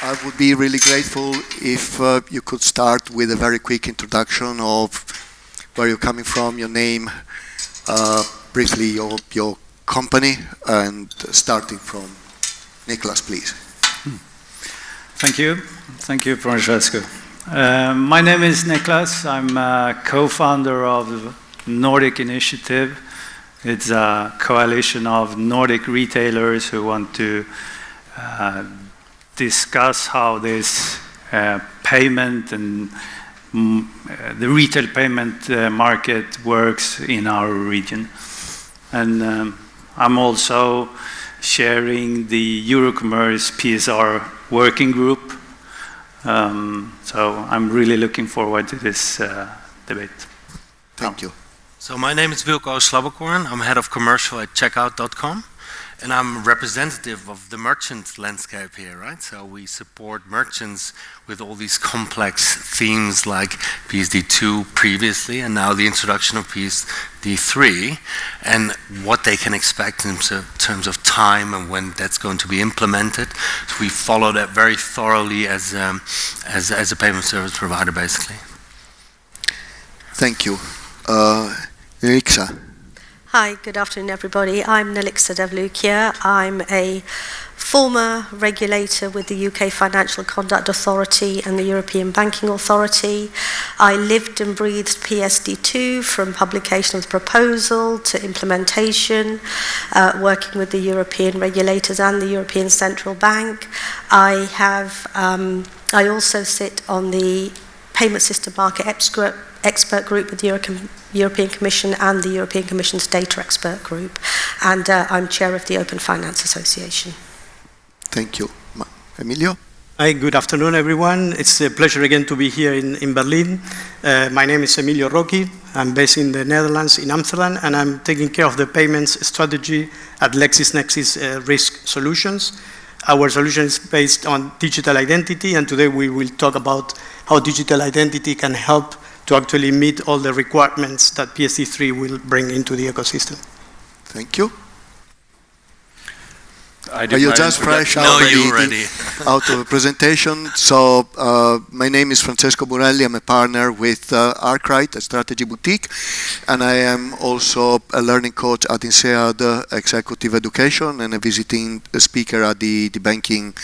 I would be really grateful if you could start with a very quick introduction of where you're coming from, your name, briefly your company, and starting from Niklas, please. Thank you. Thank you, Francesco. My name is Niklas. I'm a co-founder of the Nordic initiative. It's a coalition of Nordic retailers who want to discuss how this payment and the retail payment market works in our region. And I'm also sharing the Eurocommerce PSR working group. So I'm really looking forward to this debate. Thank you. So my name is Wilco Slabbekoorn. I'm head of commercial at checkout.com. And I'm representative of the merchant landscape here, right? So we support merchants with all these complex themes like PSD2 previously, and now the introduction of PSD3, and what they can expect in terms of time and when that's going to be implemented. So we follow that very thoroughly as a payment service provider, basically. Thank you. Nilixa. Hi, good afternoon everybody. I'm Nilixa Devlukia. I'm a former regulator with the UK Financial Conduct Authority and the European Banking Authority. I lived and breathed PSD2 from publication of the proposal to implementation, working with the European regulators and the European Central Bank. I also sit on the Payment System Market Expert Group with the European Commission and the European Commission's Data Expert Group, and I'm chair of the Open Finance Association. Thank you. Emilio? Hi, good afternoon everyone. It's a pleasure again to be here in Berlin. My name is Emilio Rocchi. I'm based in the Netherlands, in Amsterdam, and I'm taking care of the payments strategy at LexisNexis Risk Solutions. Our solution is based on digital identity, and today we will talk about how digital identity can help to actually meet all the requirements that PSD3 will bring into the ecosystem. Thank you. Are you just fresh out of the presentation? So my name is Francesco Burelli. I'm a partner with Arkwright, a strategy boutique, and I am also a learning coach at INSEAD Executive Education and a visiting speaker at the banking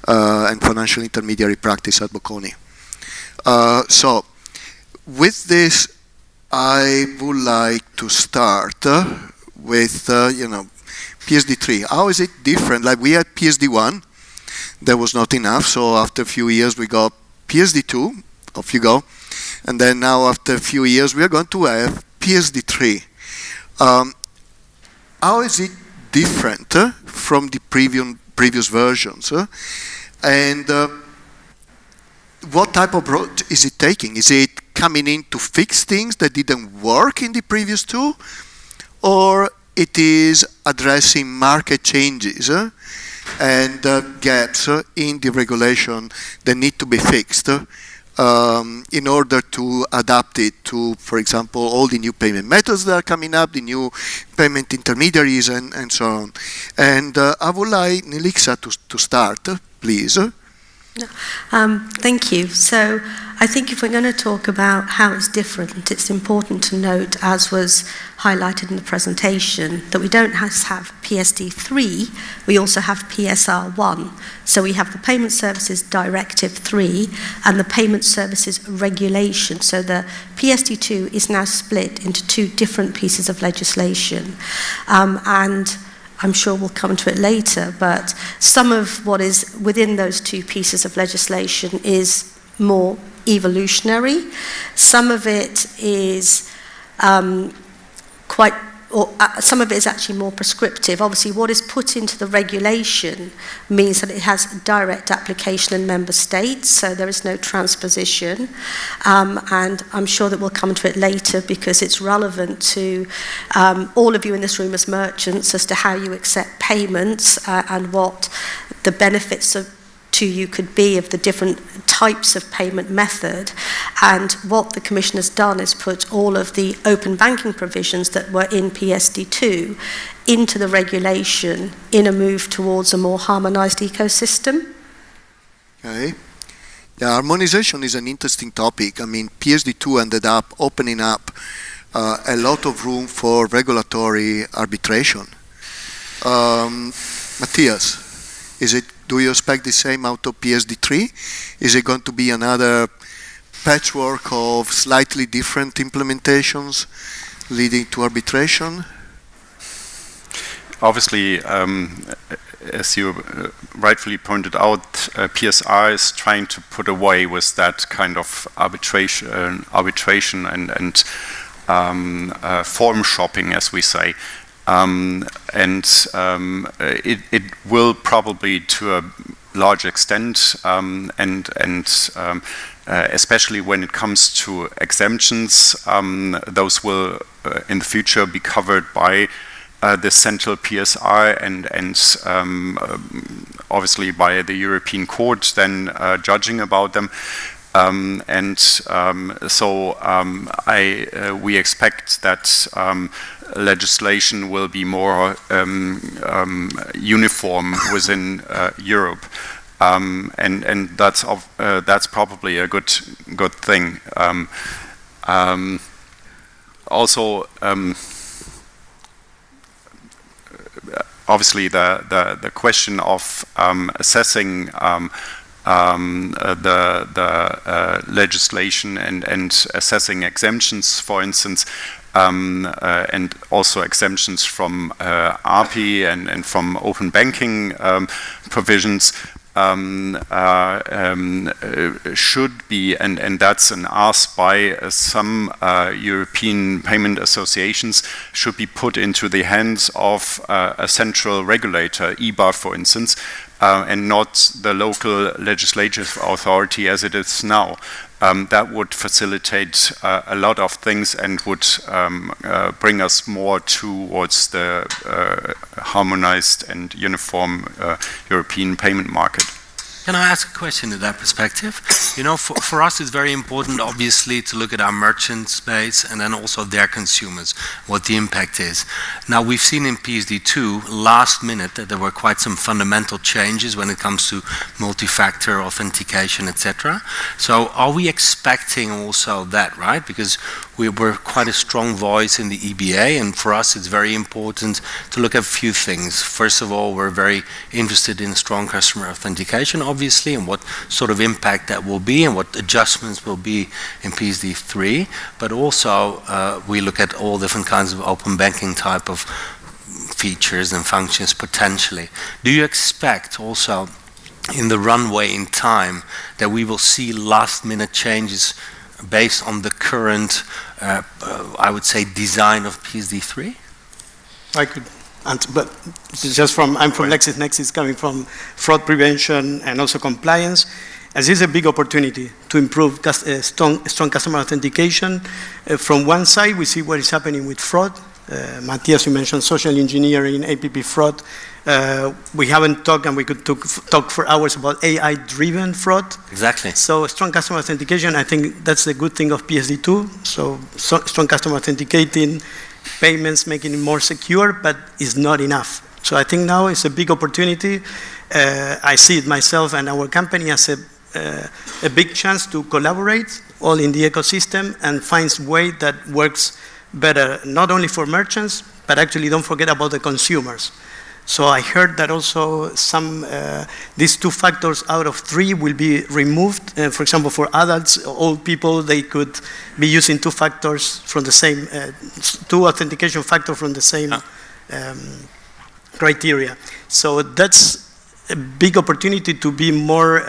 and financial intermediary practice at Bocconi. So with this, I would like to start with PSD3. How is it different? Like we had PSD1, that was not enough. So after a few years, we got PSD2. Off you go. And then now, after a few years, we are going to have PSD3. How is it different from the previous versions? And what type of approach is it taking? Is it coming in to fix things that didn't work in the previous two, or it is addressing market changes and gaps in the regulation that need to be fixed in order to adapt it to, for example, all the new payment methods that are coming up, the new payment intermediaries, and so on. And I would like Nilixa to start, please. Thank you. So I think if we're going to talk about how it's different, it's important to note, as was highlighted in the presentation, that we don't just have PSD3, we also have PSR1. So we have the Payment Services Directive 3 and the Payment Services Regulation. So the PSD2 is now split into two different pieces of legislation. And I'm sure we'll come to it later, but some of what is within those two pieces of legislation is more evolutionary. Some of it is some of it is actually more prescriptive. Obviously, what is put into the regulation means that it has direct application in member states, so there is no transposition. And I'm sure that we'll come to it later because it's relevant to all of you in this room as merchants as to how you accept payments and what the benefits to you could be of the different types of payment method. And what the Commission has done is put all of the open banking provisions that were in PSD2 into the regulation in a move towards a more harmonised ecosystem. Okay. Yeah, harmonization is an interesting topic. I mean, PSD2 ended up opening up a lot of room for regulatory arbitration. Matthias, do you expect the same out of PSD3? Is it going to be another patchwork of slightly different implementations leading to arbitration? Obviously, as you rightfully pointed out, PSR is trying to put away with that kind of arbitration and form shopping, as we say. It will probably, to a large extent, especially when it comes to exemptions, those will in the future be covered by the central PSR and obviously by the European Court then judging about them. We expect that legislation will be more uniform within Europe, and that's probably a good thing. Also. Obviously, the question of assessing the legislation and assessing exemptions, for instance, and also exemptions from API and from open banking provisions, should be, and that's an ask by some European payment associations, should be put into the hands of a central regulator, EBA for instance, and not the local legislative authority as it is now. That would facilitate a lot of things and would bring us more towards the harmonized and uniform European payment market. Can I ask a question in that perspective? You know, for us it's very important, obviously, to look at our merchant space and then also their consumers, what the impact is. Now, we've seen in PSD2 last minute that there were quite some fundamental changes when it comes to multi-factor authentication, etc. So are we expecting also that, right? Because we were quite a strong voice in the EBA, and for us it's very important to look at a few things. First of all, we're very interested in strong customer authentication, obviously, and what sort of impact that will be and what adjustments will be in PSD3, but also we look at all different kinds of open banking type of features and functions potentially. Do you expect also in the runway in time that we will see last minute changes based on the current, I would say, design of PSD3? I could answer, but I'm from LexisNexis, coming from fraud prevention and also compliance. As this is a big opportunity to improve strong customer authentication. From one side, we see what is happening with fraud. Matthias, you mentioned social engineering, APP fraud. We haven't talked, and we could talk for hours about AI-driven fraud. Exactly. So strong customer authentication, I think that's the good thing of PSD2. So strong customer authenticating, payments, making it more secure, but it's not enough. So I think now it's a big opportunity. I see it myself and our company as a big chance to collaborate all in the ecosystem and find a way that works better, not only for merchants, but actually don't forget about the consumers. So I heard that also these 2 factors out of 3 will be removed. For example, for adults, old people, they could be using 2 factors from the same, 2 authentication factors from the same criteria. So that's a big opportunity to be more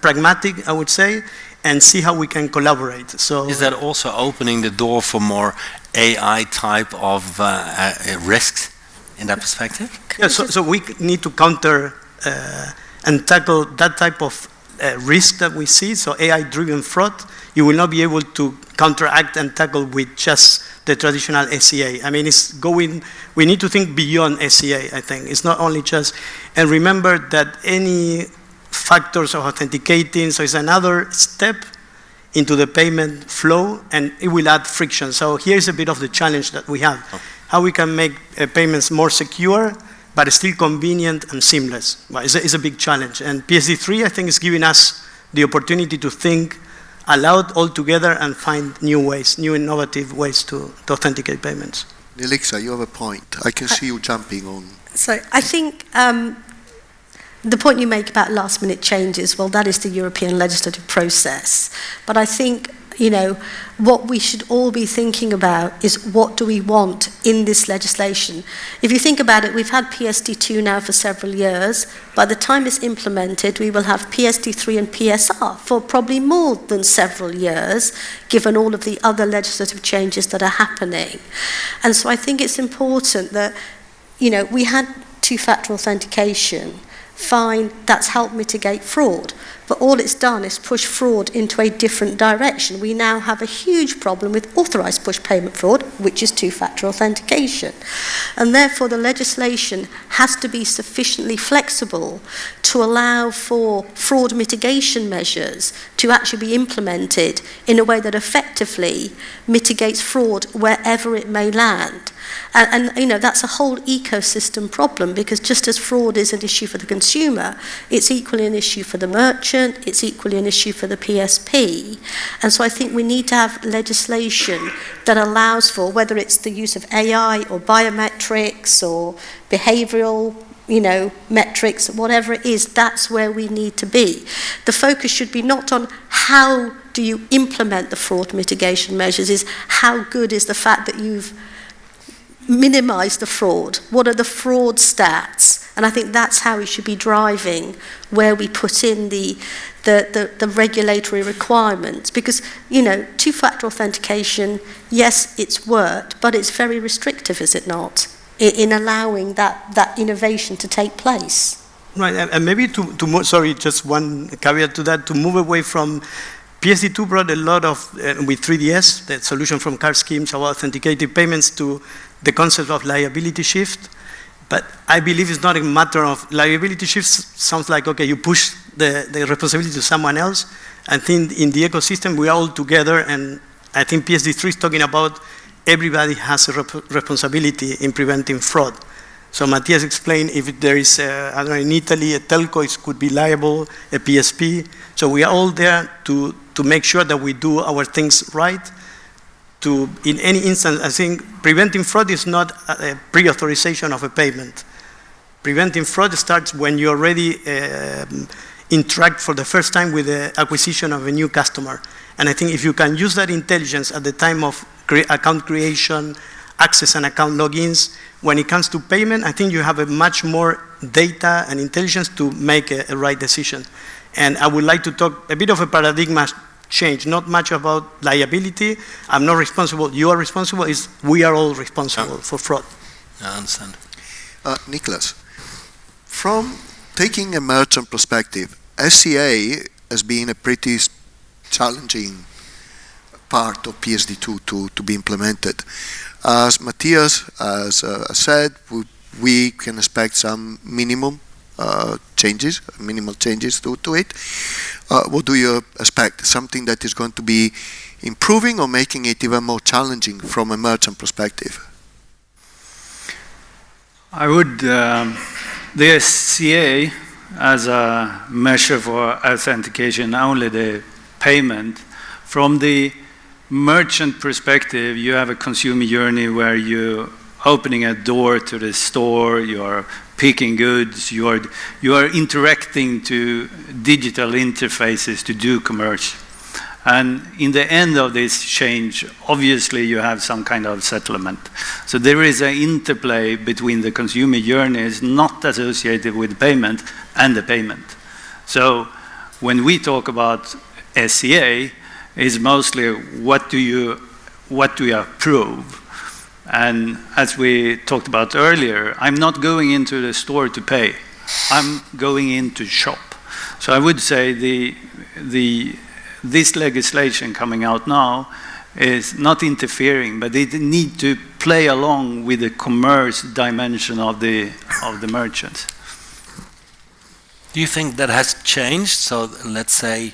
pragmatic, I would say, and see how we can collaborate. So is that also opening the door for more AI type of risks in that perspective? Yeah, so we need to counter and tackle that type of risk that we see. So AI-driven fraud, you will not be able to counteract and tackle with just the traditional SCA. I mean, we need to think beyond SCA, I think. It's not only just, and remember that any factors of authenticating, so it's another step into the payment flow, and it will add friction. So here's a bit of the challenge that we have. How we can make payments more secure, but still convenient and seamless. Well, it's a big challenge. And PSD3, I think, is giving us the opportunity to think aloud all together and find new ways, new innovative ways to authenticate payments. Nilixa, you have a point. I can see you jumping on. So I think the point you make about last-minute changes, well, that is the European legislative process. But I think, you know, what we should all be thinking about is what do we want in this legislation. If you think about it, we've had PSD2 now for several years. By the time it's implemented, we will have PSD3 and PSR for probably more than several years, given all of the other legislative changes that are happening. And so I think it's important that, you know, we had two-factor authentication. Fine, that's helped mitigate fraud. But all it's done is push fraud into a different direction. We now have a huge problem with authorized push payment fraud, which is two-factor authentication. And therefore, the legislation has to be sufficiently flexible to allow for fraud mitigation measures to actually be implemented in a way that effectively mitigates fraud wherever it may land. And you know, that's a whole ecosystem problem, because just as fraud is an issue for the consumer, it's equally an issue for the merchant, it's equally an issue for the PSP. And so I think we need to have legislation that allows for, whether it's the use of AI or biometrics or behavioral, you know, metrics, whatever it is, that's where we need to be. The focus should be not on how do you implement the fraud mitigation measures, is how good is the fact that you've minimize the fraud? What are the fraud stats? And I think that's how we should be driving, where we put in the regulatory requirements. Because, you know, two-factor authentication, yes, it's worked, but it's very restrictive, is it not, in allowing that innovation to take place? Right, and maybe to move, sorry, just one caveat to that, to move away from PSD2 brought a lot of, with 3DS, the solution from card schemes about authenticated payments, to the concept of liability shift. But I believe it's not a matter of liability shift. Sounds like, okay, you push the responsibility to someone else. I think in the ecosystem, we are all together, and I think PSD3 is talking about everybody has a responsibility in preventing fraud. So Matthias explained, if there is, I don't know, in Italy, a telco could be liable, a PSP. So we are all there to make sure that we do our things right. In any instance, I think preventing fraud is not a pre-authorization of a payment. Preventing fraud starts when you already interact for the first time with the acquisition of a new customer. And I think if you can use that intelligence at the time of account creation, access and account logins, when it comes to payment, I think you have a much more data and intelligence to make a right decision. And I would like to talk a bit of a paradigm change, not much about liability. I'm not responsible, you are responsible, is we are all responsible for fraud. I understand. Niklas, from taking a merchant perspective, SCA has been a pretty challenging part of PSD2 to be implemented. As Matthias has said, we can expect some minimal changes to it. What do you expect? Something that is going to be improving or making it even more challenging from a merchant perspective? I would, the SCA as a measure for authentication, only the payment. From the merchant perspective, you have a consumer journey where you're opening a door to the store, you're picking goods, you are interacting to digital interfaces to do commerce. And in the end of this change, obviously you have some kind of settlement. So there is an interplay between the consumer journeys not associated with payment and the payment. So when we talk about SCA, it's mostly what do you approve? And as we talked about earlier, I'm not going into the store to pay. I'm going in to shop. So I would say this legislation coming out now is not interfering, but it needs to play along with the commerce dimension of the merchants. Do you think that has changed? So let's say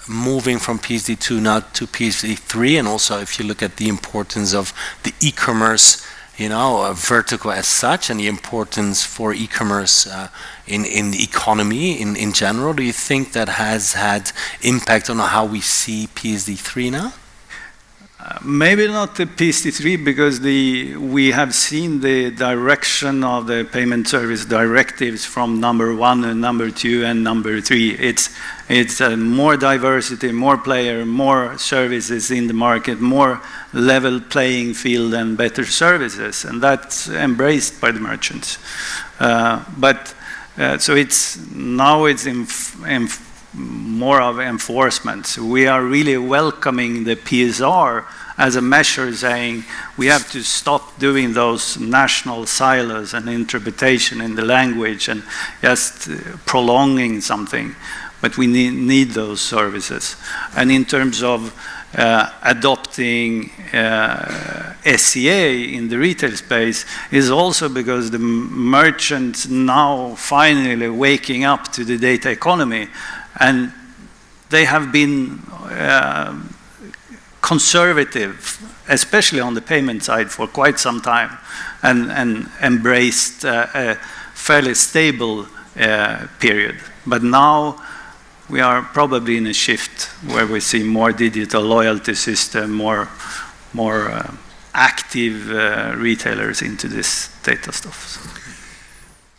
moving from PSD2 now to PSD3, and also if you look at the importance of the e-commerce a vertical as such, and the importance for e-commerce in the economy in general? Do you think that has had impact on how we see PSD3 now? Maybe not the PSD3, because we have seen the direction of the payment service directives from number 1 and number 2 and number 3. It's more diversity, more player, more services in the market, more level playing field and better services, and that's embraced by the merchants. So it's more of enforcement. So we are really welcoming the PSR as a measure, saying we have to stop doing those national silos and interpretation in the language and just prolonging something. But we need those services. And in terms of adopting SCA in the retail space is also because the merchants now finally waking up to the data economy, and they have been conservative, especially on the payment side, for quite some time, and embraced a fairly stable period. But now we are probably in a shift where we see more digital loyalty system, more active retailers into this data stuff.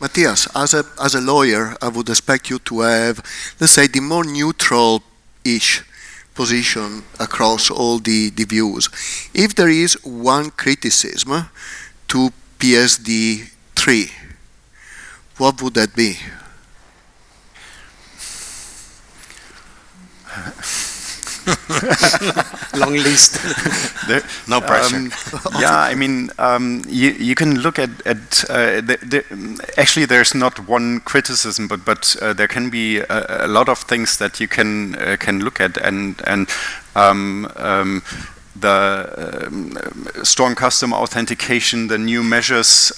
Matthias, as a lawyer, I would expect you to have, let's say, the more neutral-ish position across all the views. If there is one criticism to PSD3, what would that be? Long list. No pressure. Yeah, I mean, you can look at actually there's not one criticism, but there can be a lot of things that you can look at, and the strong customer authentication, the new measures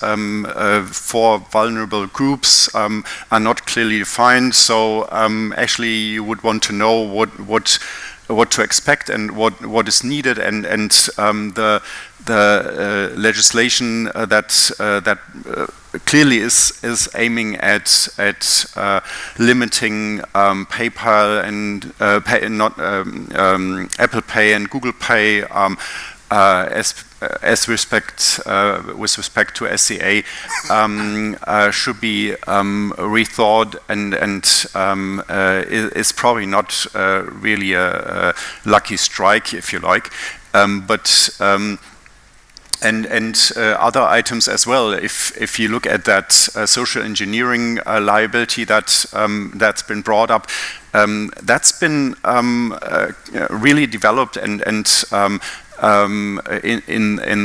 for vulnerable groups are not clearly defined. So actually, you would want to know what to expect and what is needed, and the legislation that clearly is aiming at limiting PayPal and Apple Pay and Google Pay with respect to SCA should be rethought, and is probably not really a lucky strike, if you like, but other items as well. If you look at that social engineering liability that's been brought up, that's been really developed and in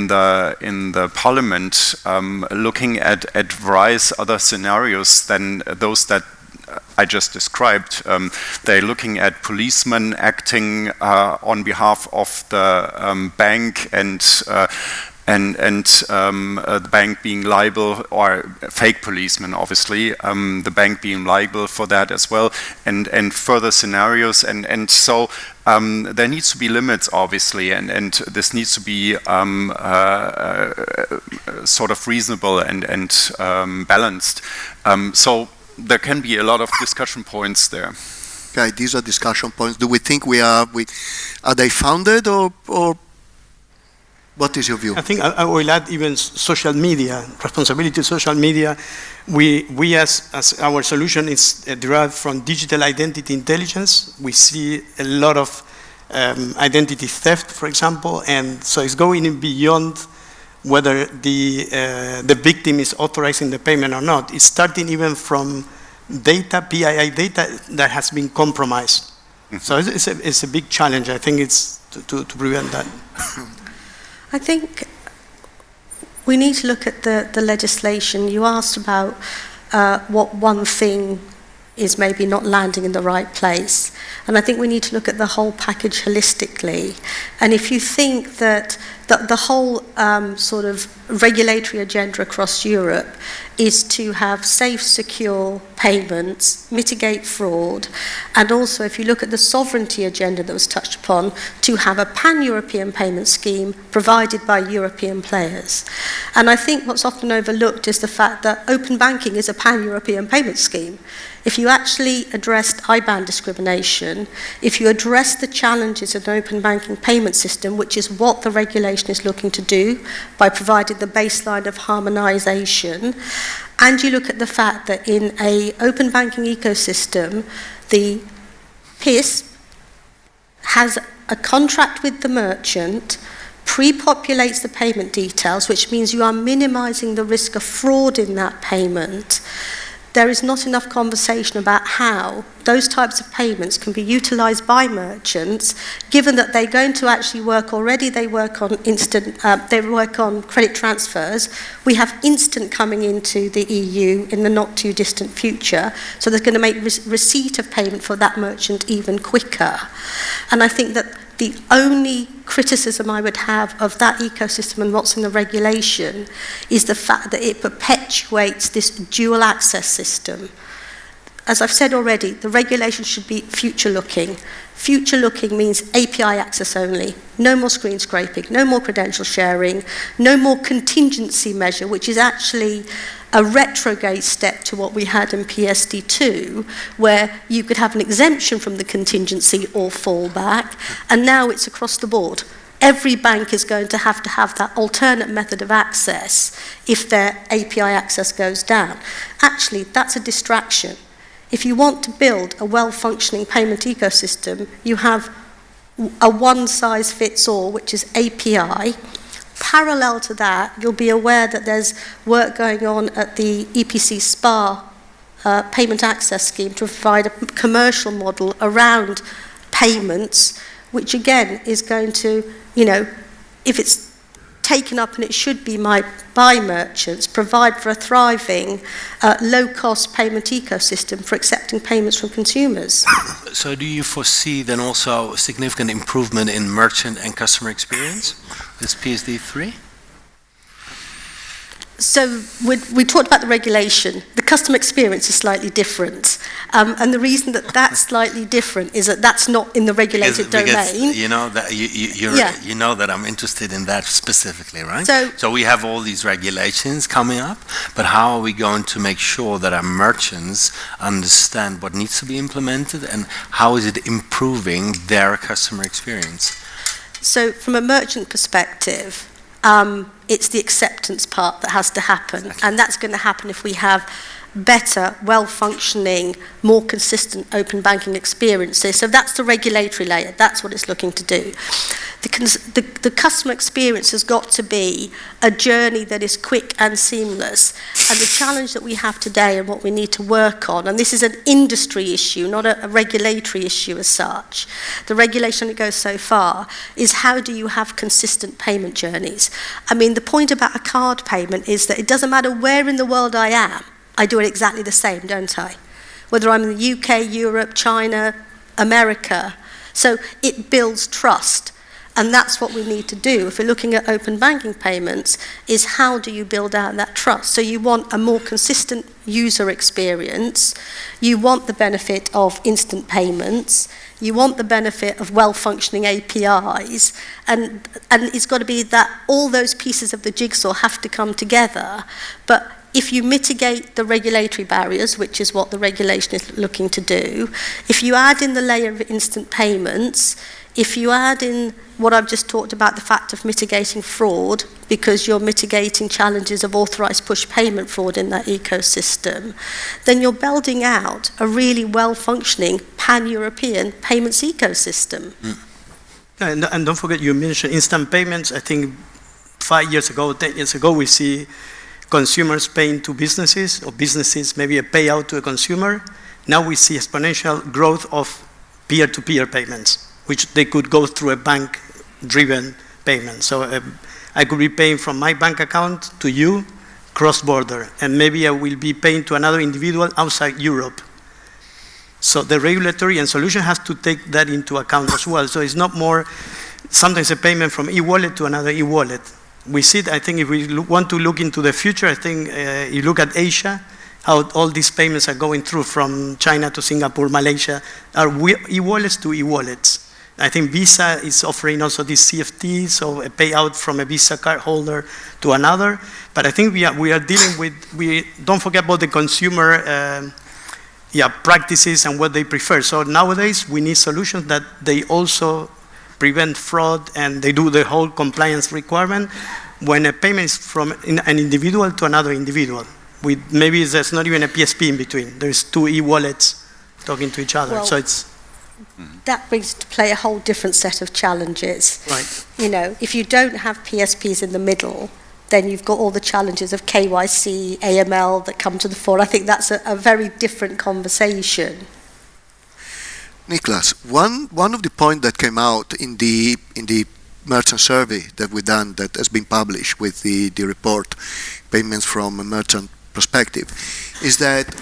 the parliament, looking at various other scenarios than those that I just described. They're looking at policemen acting on behalf of the bank, and the bank being liable, or fake policemen, obviously, the bank being liable for that as well, and further scenarios, and so there needs to be limits, obviously, and this needs to be sort of reasonable and balanced. So there can be a lot of discussion points there. Okay, these are discussion points. Do we think are they founded, or what is your view? I think I will add even social media, responsibility to social media. We as our solution is derived from digital identity intelligence. We see a lot of identity theft, for example, and so it's going beyond whether the victim is authorizing the payment or not. It's starting even from data, PII data, that has been compromised. Mm-hmm. So it's a big challenge. I think it's to prevent that. I think we need to look at the legislation. You asked about what one thing is maybe not landing in the right place. And I think we need to look at the whole package holistically. And if you think that the whole sort of regulatory agenda across Europe is to have safe, secure payments, mitigate fraud, and also, if you look at the sovereignty agenda that was touched upon, to have a pan-European payment scheme provided by European players. And I think what's often overlooked is the fact that open banking is a pan-European payment scheme. If you actually addressed IBAN discrimination, if you address the challenges of an open banking payment system, which is what the regulation is looking to do by providing the baseline of harmonisation, and you look at the fact that in an open banking ecosystem, the PISP has a contract with the merchant, pre-populates the payment details, which means you are minimising the risk of fraud in that payment. There is not enough conversation about how those types of payments can be utilised by merchants, given that they're going to actually work already. They work on they work on credit transfers. We have instant coming into the EU in the not too distant future, so they're going to make receipt of payment for that merchant even quicker. And I think that the only criticism I would have of that ecosystem and what's in the regulation is the fact that it perpetuates this dual access system. As I've said already, the regulation should be future-looking. Future-looking means API access only, no more screen scraping, no more credential sharing, no more contingency measure, which is actually a retrograde step to what we had in PSD2, where you could have an exemption from the contingency or fallback, and now it's across the board. Every bank is going to have that alternate method of access if their API access goes down. Actually, that's a distraction. If you want to build a well-functioning payment ecosystem, you have a one-size-fits-all, which is API. Parallel to that, you'll be aware that there's work going on at the EPC SPA payment access scheme to provide a commercial model around payments, which again is going to, if it's taken up, and it should be by merchants, provide for a thriving, low-cost payment ecosystem for accepting payments from consumers. So do you foresee then also a significant improvement in merchant and customer experience with PSD3? So we talked about the regulation. The customer experience is slightly different. And the reason that that's slightly different is that that's not in the regulated domain. You know that you know that I'm interested in that specifically, right? So we have all these regulations coming up, but how are we going to make sure that our merchants understand what needs to be implemented, and how is it improving their customer experience? So from a merchant perspective, it's the acceptance part that has to happen, and that's going to happen if we have better, well-functioning, more consistent open banking experiences. So that's the regulatory layer. That's what it's looking to do. The customer experience has got to be a journey that is quick and seamless. And the challenge that we have today and what we need to work on, and this is an industry issue, not a regulatory issue as such. The regulation that goes so far is how do you have consistent payment journeys? I mean, the point about a card payment is that it doesn't matter where in the world I am, I do it exactly the same, don't I? Whether I'm in the UK, Europe, China, America. So it builds trust. And that's what we need to do. If we're looking at open banking payments, is how do you build out that trust? So you want a more consistent user experience. You want the benefit of instant payments. You want the benefit of well-functioning APIs. And it's got to be that all those pieces of the jigsaw have to come together. But if you mitigate the regulatory barriers, which is what the regulation is looking to do, if you add in the layer of instant payments, if you add in what I've just talked about, the fact of mitigating fraud, because you're mitigating challenges of authorised push payment fraud in that ecosystem, then you're building out a really well-functioning pan-European payments ecosystem. And don't forget, you mentioned instant payments. I think 5 years ago, 10 years ago, we see consumers paying to businesses, or businesses maybe a payout to a consumer. Now we see exponential growth of peer-to-peer payments, which they could go through a bank-driven payment. So I could be paying from my bank account to you, cross-border, and maybe I will be paying to another individual outside Europe. So the regulatory and solution has to take that into account as well. So it's not more sometimes a payment from e-wallet to another e-wallet. We see it, I think if we want to look into the future, I think you look at Asia, how all these payments are going through from China to Singapore, Malaysia, are e-wallets to e-wallets. I think Visa is offering also this CFT, so a payout from a Visa card holder to another. But I think we are dealing with, don't forget about the consumer practices and what they prefer. So nowadays we need solutions that they also prevent fraud and they do the whole compliance requirement when a payment is from an individual to another individual. Maybe there's not even a PSP in between. There's two e-wallets talking to each other. Well, so it's that brings to play a whole different set of challenges. right. You know, if you don't have PSPs in the middle, then you've got all the challenges of KYC, AML that come to the fore. I think that's a very different conversation. Niklas, one of the points that came out in the merchant survey that we've done, that has been published with the report, Payments from a Merchant Perspective, is that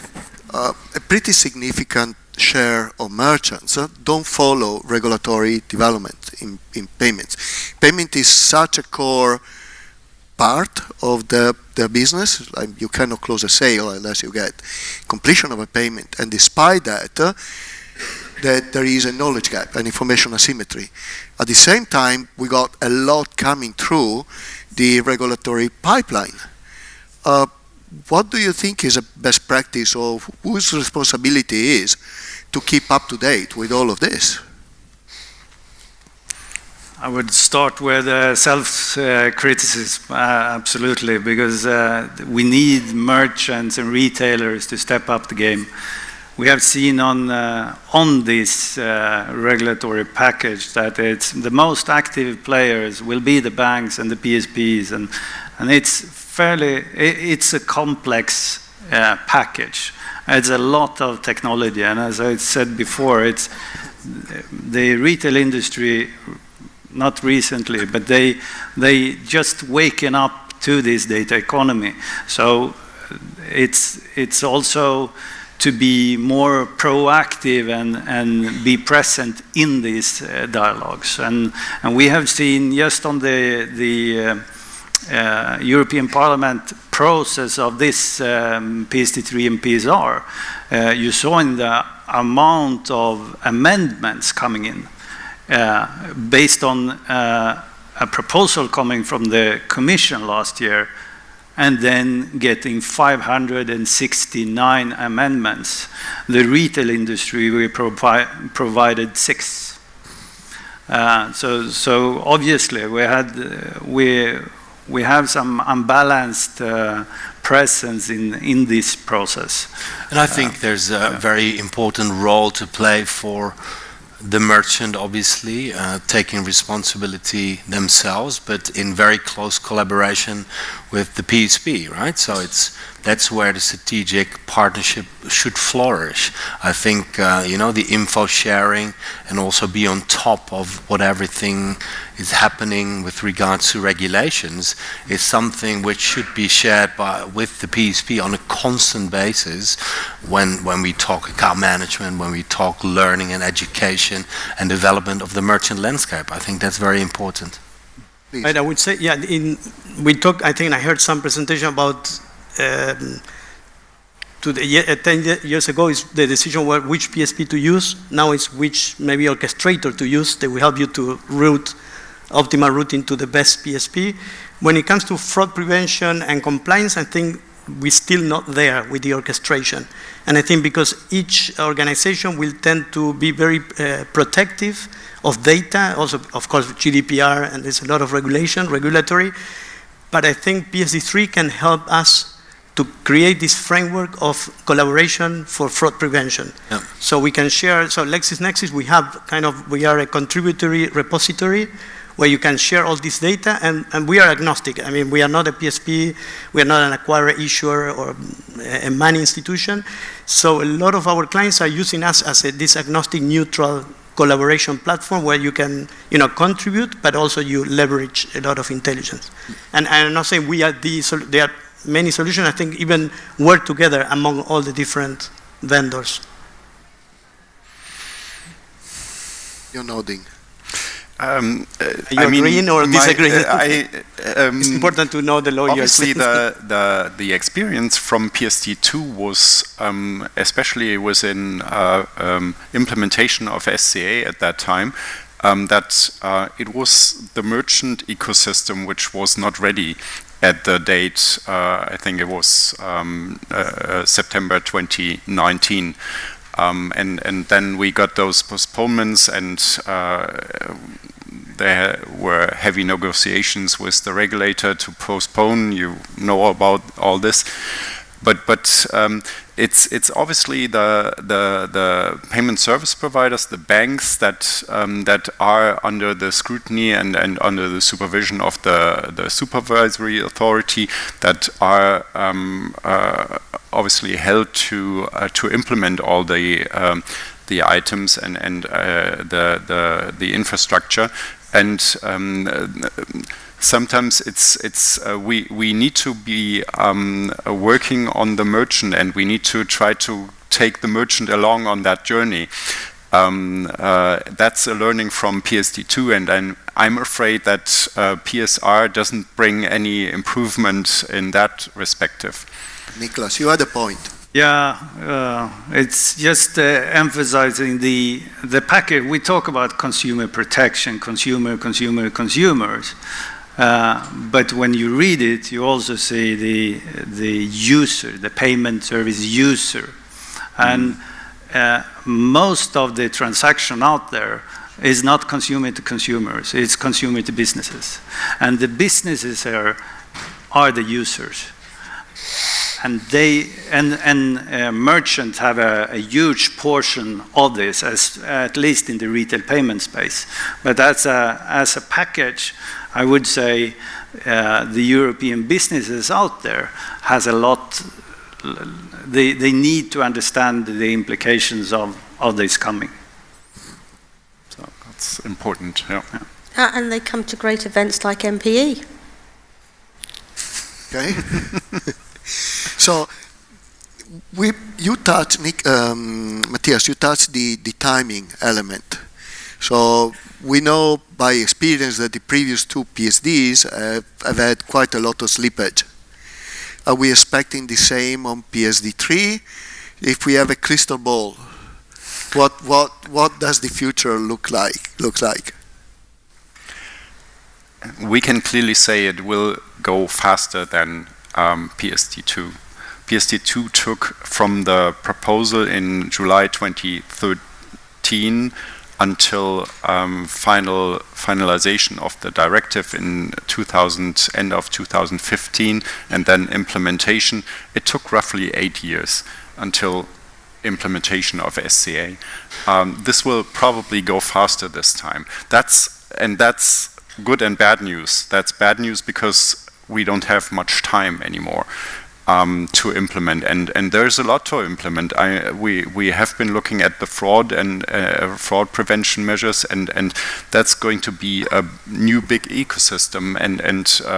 a pretty significant share of merchants don't follow regulatory development in payments. Payment is such a core part of their business. Like, you cannot close a sale unless you get completion of a payment, and despite that, that there is a knowledge gap and information asymmetry. At the same time, we got a lot coming through the regulatory pipeline. What do you think is a best practice, or whose responsibility is to keep up to date with all of this? I would start with self-criticism, absolutely, because we need merchants and retailers to step up the game. We have seen on this regulatory package that it's the most active players will be the banks and the PSPs, and it's a complex package. It's a lot of technology, and as I said before, it's the retail industry. Not recently, but they just waking up to this data economy. So it's also to be more proactive and be present in these dialogues. And we have seen just on the European Parliament process of this PSD3 and PSR, you saw in the amount of amendments coming in. Based on a proposal coming from the Commission last year, and then getting 569 amendments. The retail industry, we provided 6. So obviously we have some unbalanced presence in this process. And I think there's a very important role to play for the merchant, obviously, taking responsibility themselves, but in very close collaboration with the PSP, right? So that's where the strategic partnership should flourish. I think, the info sharing and also be on top of what everything is happening with regards to regulations is something which should be shared with the PSP on a constant basis when we talk account management, when we talk learning and education and development of the merchant landscape. I think that's very important. Right, I would say, I think I heard some presentation about 10 years ago is the decision which PSP to use. Now it's which maybe orchestrator to use. They will help you to optimal routing to the best PSP. When it comes to fraud prevention and compliance, I think we're still not there with the orchestration. And I think because each organization will tend to be very protective of data, also, of course, GDPR, and there's a lot of regulatory. But I think PSD3 can help us to create this framework of collaboration for fraud prevention. Yep. So we can share, so LexisNexis, we are a contributory repository where you can share all this data, and we are agnostic. I mean, we are not a PSP, we are not an acquirer, issuer, or a money institution. So a lot of our clients are using us as this agnostic, neutral collaboration platform where you can, contribute, but also you leverage a lot of intelligence. And I'm not saying we are there are many solutions. I think even work together among all the different vendors. You're nodding. you agreeing or disagreeing? It's important to know the lawyers. Obviously, the experience from PSD2 was, especially within implementation of SCA at that time, that it was the merchant ecosystem which was not ready at the date, I think it was September 2019. And then we got those postponements, and there were heavy negotiations with the regulator to postpone. You know about all this, but it's obviously the payment service providers, the banks that are under the scrutiny and under the supervision of the supervisory authority that are obviously held to implement all the items and the infrastructure. And sometimes we need to be working on the merchant, and we need to try to take the merchant along on that journey. That's a learning from PSD2, and I'm afraid that PSR doesn't bring any improvement in that perspective. Niklas, you had a point. Yeah, it's just emphasizing the package. We talk about consumer protection, consumers. But when you read it, you also see the user, the payment service user. And most of the transaction out there is not consumer to consumers, it's consumer to businesses. And the businesses are the users. And merchants have a huge portion of this, at least in the retail payment space. But as a package, I would say the European businesses out there has a lot. They need to understand the implications of this coming. So that's important. Yeah. And they come to great events like MPE. Okay. So, you touched, Matthias, you touched the timing element. So, we know by experience that the previous two PSDs have had quite a lot of slippage. Are we expecting the same on PSD3? If we have a crystal ball, what does the future look like? We can clearly say it will go faster than PSD2. PSD2 took from the proposal in July 2013 until finalization of the directive in end of 2015, and then implementation. It took roughly 8 years until implementation of SCA. This will probably go faster this time. That's good and bad news. That's bad news because we don't have much time anymore to implement, and there's a lot to implement. We have been looking at the fraud and fraud prevention measures, and that's going to be a new big ecosystem, and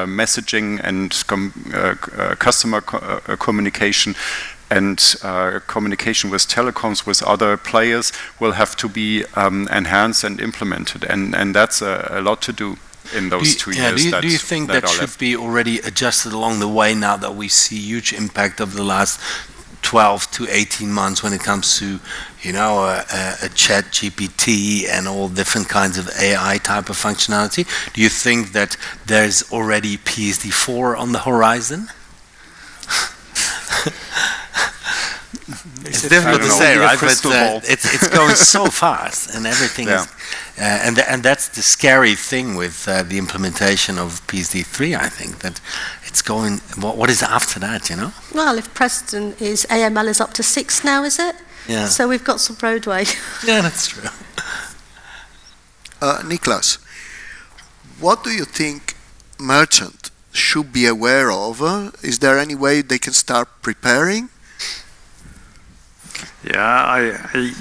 messaging and customer communication and communication with telecoms, with other players, will have to be enhanced and implemented, and that's a lot to do in those 2 years. Do you think that should be already adjusted along the way now that we see huge impact of the last 12 to 18 months when it comes to, a chat GPT and all different kinds of AI type of functionality? Do you think that there's already PSD4 on the horizon? It's difficult to say, right? But it's going so fast, and everything is, and that's the scary thing with the implementation of PSD3. I think that it's going. What is after that? Well, if precedent is AML is up to 6 now, is it? Yeah. So we've got some roadway. Yeah, that's true. Niklas, what do you think merchants should be aware of? Is there any way they can start preparing? Yeah, I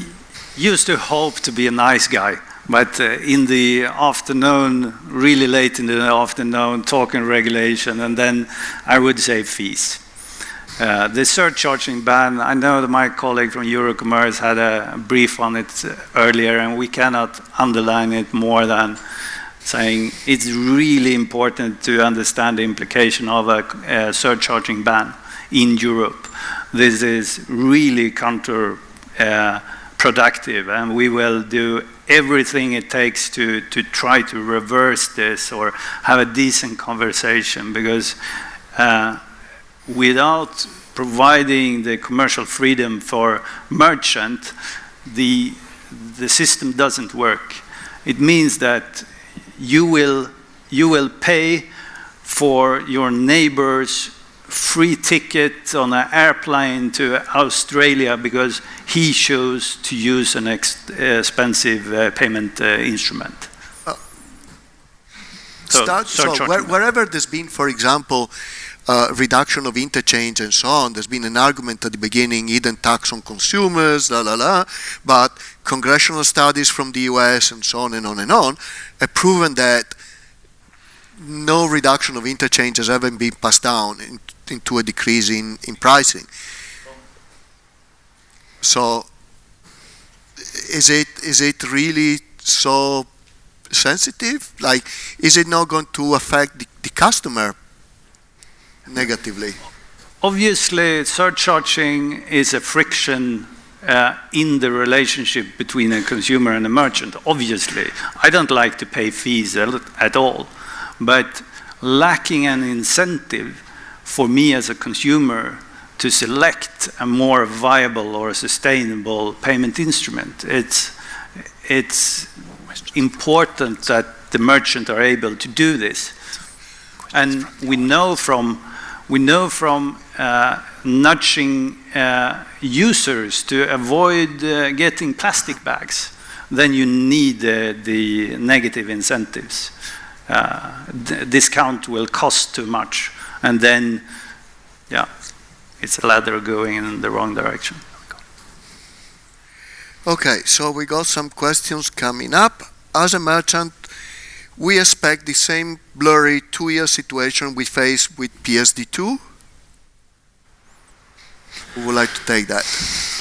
used to hope to be a nice guy, but in the afternoon, really late in the afternoon, talking regulation, and then I would say fees. The surcharging ban, I know that my colleague from Eurocommerce had a brief on it earlier, and we cannot underline it more than saying it's really important to understand the implication of a surcharging ban in Europe. This is really counterproductive, and we will do everything it takes to try to reverse this or have a decent conversation, because without providing the commercial freedom for merchant, the system doesn't work. It means that you will pay for your neighbor's free ticket on an airplane to Australia because he chose to use an expensive payment instrument. Wherever there's been, for example, reduction of interchange and so on, there's been an argument at the beginning, hidden tax on consumers, but congressional studies from the US and so on and on and on have proven that no reduction of interchange has ever been passed down into a decrease in pricing. So is it really so sensitive? Like, is it not going to affect the customer negatively? Obviously, surcharging is a friction in the relationship between a consumer and a merchant. Obviously, I don't like to pay fees at all, but lacking an incentive for me as a consumer to select a more viable or sustainable payment instrument, it's important that the merchant are able to do this. And we know from nudging users to avoid getting plastic bags, then you need the negative incentives. Discount will cost too much, and then, yeah, it's a ladder going in the wrong direction. Okay, so we got some questions coming up. As a merchant, we expect the same blurry 2-year situation we face with PSD2. Who would like to take that?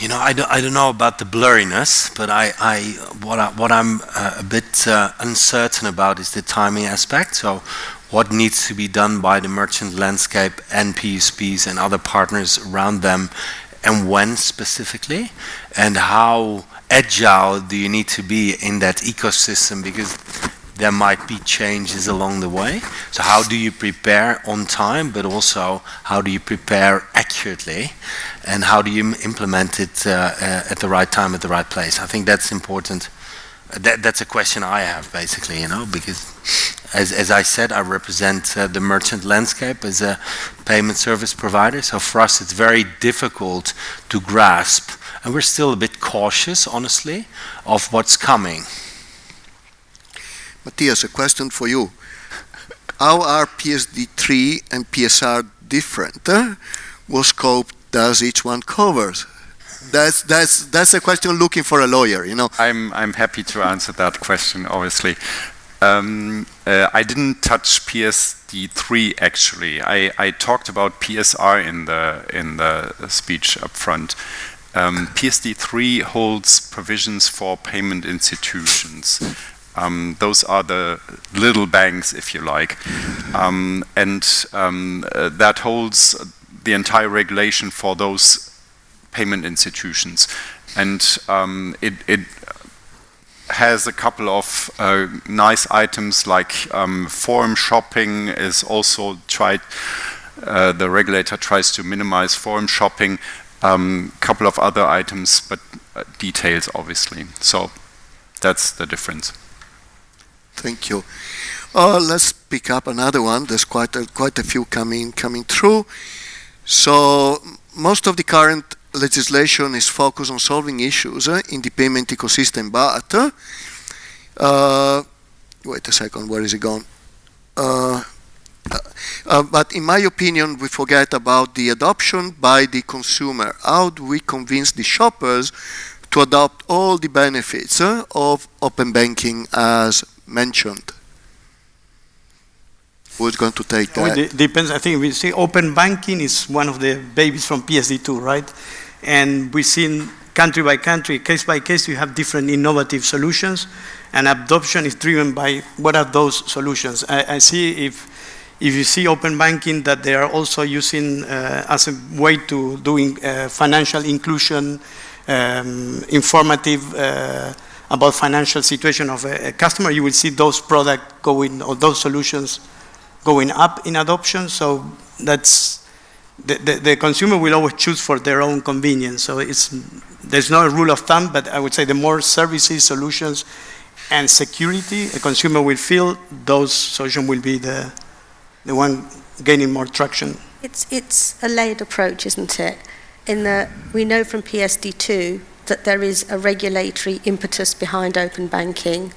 You know, I don't know about the blurriness, but what I'm a bit uncertain about is the timing aspect. So, what needs to be done by the merchant landscape and PSPs and other partners around them, and when specifically, and how agile do you need to be in that ecosystem, because there might be changes along the way. So how do you prepare on time, but also how do you prepare accurately, and how do you implement it at the right time, at the right place? I think that's important. That's a question I have, basically, you know, because as I said, I represent the merchant landscape as a payment service provider. So for us, it's very difficult to grasp, and we're still a bit cautious, honestly, of what's coming. Matthias, a question for you. How are PSD3 and PSR different? What scope does each one cover? That's a question looking for a lawyer, you know. I'm happy to answer that question, obviously. I didn't touch PSD3 actually. I talked about PSR in the speech up front. PSD3 holds provisions for payment institutions. Those are the little banks, if you like, and that holds the entire regulation for those payment institutions, and it has a couple of nice items like forum shopping is also tried. The regulator tries to minimize forum shopping. Couple of other items, but details obviously. So that's the difference. Thank you. Let's pick up another one. There's quite a few coming through. So most of the current legislation is focused on solving issues in the payment ecosystem, but wait a second, where is it gone? But in my opinion, we forget about the adoption by the consumer. How do we convince the shoppers to adopt all the benefits of open banking as mentioned? Who's going to take that? It depends. I think we see open banking is one of the babies from PSD2, right? And we've seen country by country, case by case, you have different innovative solutions. and adoption is driven by what are those solutions. I see if you see open banking that they are also using as a way to doing financial inclusion, informative about financial situation of a customer, you will see those products going, or those solutions going up in adoption. So that's, the consumer will always choose for their own convenience. So there's no rule of thumb, but I would say the more services, solutions, and security a consumer will feel, those solutions will be the one gaining more traction. It's a layered approach, isn't it? In that we know from PSD2 that there is a regulatory impetus behind open banking.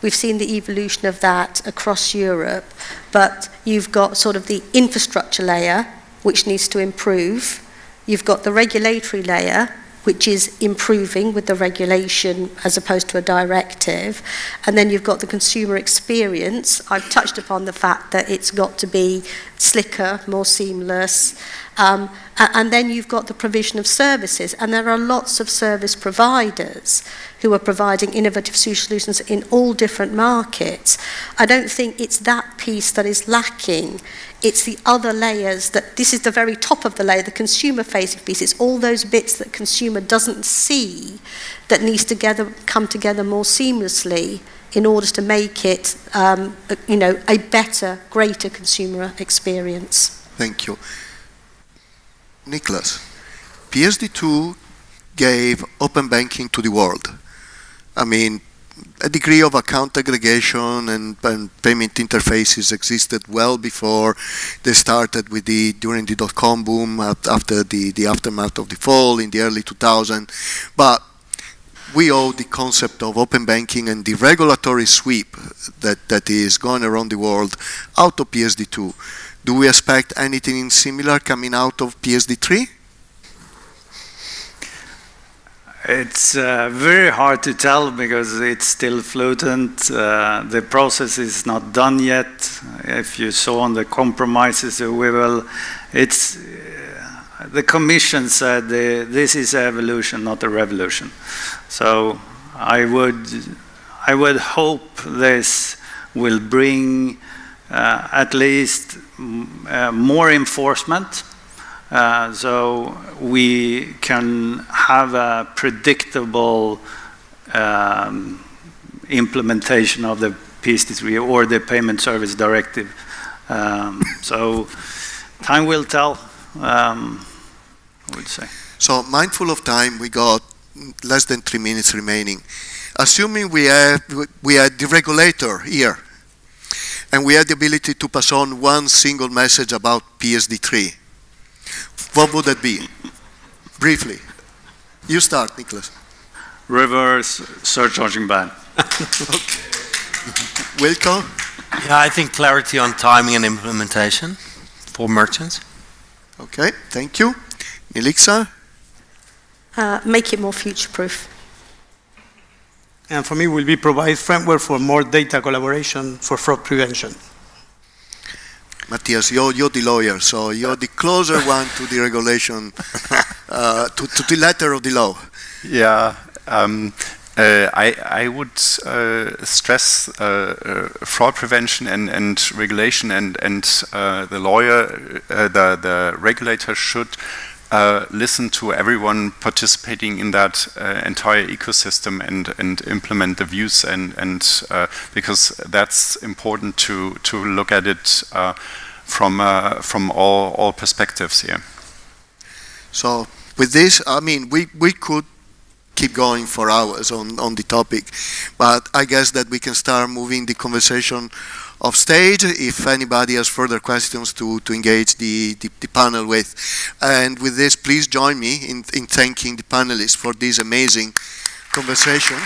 We've seen the evolution of that across Europe, but you've got sort of the infrastructure layer, which needs to improve. You've got the regulatory layer, which is improving with the regulation as opposed to a directive. And then you've got the consumer experience. I've touched upon the fact that it's got to be slicker, more seamless. And then you've got the provision of services. And there are lots of service providers who are providing innovative solutions in all different markets. I don't think it's that piece that is lacking. It's the other layers that, this is the very top of the layer, the consumer-facing piece. It's all those bits that consumer doesn't see that needs to come together more seamlessly in order to make it, a better, greater consumer experience. Thank you. Niklas, PSD2 gave open banking to the world. I mean, a degree of account aggregation and payment interfaces existed well before they started with during the dot-com boom, after the aftermath of the fall in the early 2000s. But we owe the concept of open banking and the regulatory sweep that is going around the world out of PSD2. Do we expect anything similar coming out of PSD3? It's very hard to tell because it's still fluent. The process is not done yet. If you saw on the compromises, the Commission said this is evolution, not a revolution. So I would hope this will bring at least more enforcement. So we can have a predictable implementation of the PSD3 or the Payment Service Directive. So time will tell, I would say. So mindful of time, we got less than 3 minutes remaining. Assuming we had the regulator here, and we had the ability to pass on one single message about PSD3, what would that be? Briefly. You start, Niklas. Reverse surcharging ban. Okay. Wilco? Yeah, I think clarity on timing and implementation for merchants. Okay, thank you. Nilixa? Make it more future-proof. And for me, will be provide framework for more data collaboration for fraud prevention. Matthias, you're the lawyer, so you're the closer one to the regulation, to the letter of the law. Yeah, I would stress fraud prevention and regulation, and the regulator should listen to everyone participating in that entire ecosystem and implement the views, and because that's important to look at it from all perspectives here. So with this, I mean, we could keep going for hours on the topic, but I guess that we can start moving the conversation off stage if anybody has further questions to engage the panel with. And with this, please join me in thanking the panelists for this amazing conversation.